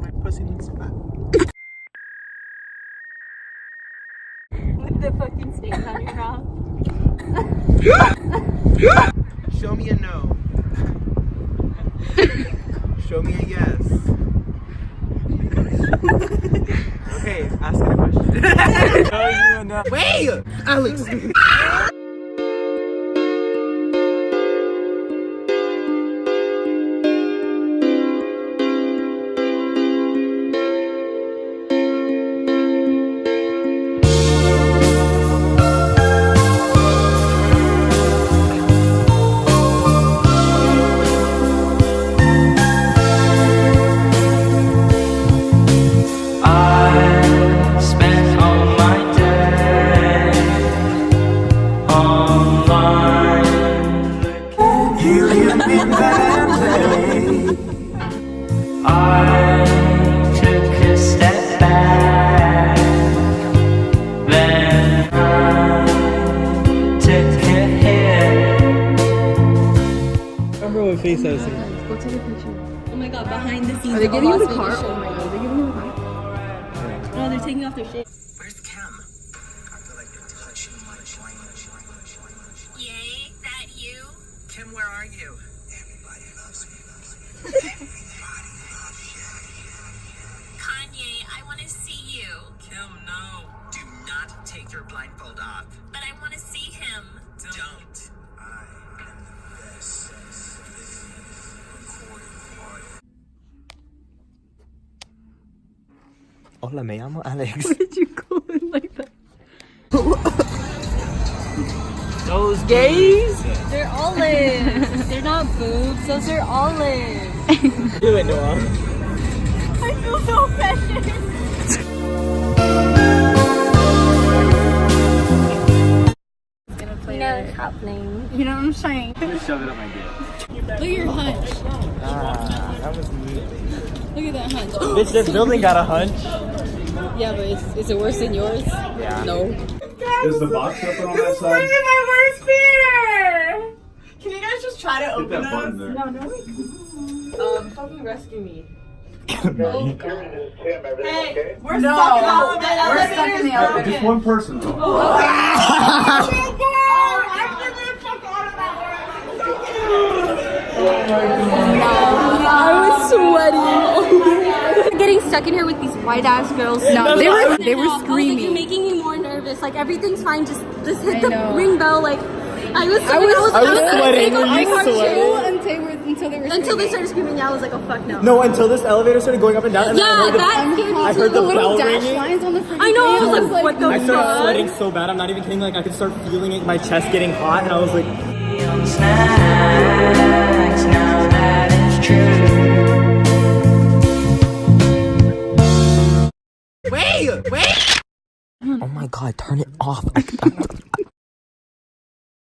My pussy needs fat. With the fucking stains on your mouth. Show me a no. Show me a yes. Okay, ask me a question. Wait! Alex! Face I was Go take a picture. Oh my god, behind the scenes. Are they of a getting in the Las car? Vegas Oh show. my god, are they getting in the car? No, they're taking off their shit. Where's Kim? I feel like you're touching my Yay, that you? Kim, where are you? Everybody loves me. Everybody loves you. Kanye, I want to see you. Kim, no. Do not take your blindfold off. But I want to see him. Don't. I am the best. Recording party. Hola, me llamo Alex. Why did you go in like that? Those gays? They're olives. They're not boobs. Those are olives. Do it, Noah. I feel so precious. You know it's happening. You know what I'm saying? Just shove it up my dick. Look at your hunch. That was me. Look at that hunch. Bitch, this building got a hunch. Yeah, but is it worse than yours? Yeah. No. Is the box open on that side? my worst fear! Can you guys just try to Hit open that us? button there. Fucking rescue me. Hey, We're stuck in the elevator. just one person though. I was sweating. Getting stuck in here with these white ass girls. No, they were You're screaming. making me more nervous. Like everything's fine. Just hit I the know. ring bell. Like I was sweating. Were you until sweating? they started screaming. Yeah, I was like, oh fuck no. No, until this elevator started going up and down. And Yeah, then that scared me I too. heard the little bell dash ringing. lines on the freaking I know. I thing. was like, what the I started fuck? sweating so bad. I'm not even kidding. Like I could start feeling it, my chest getting hot, and I was like, Snacks, now that is true. wait. Oh my god, turn it off.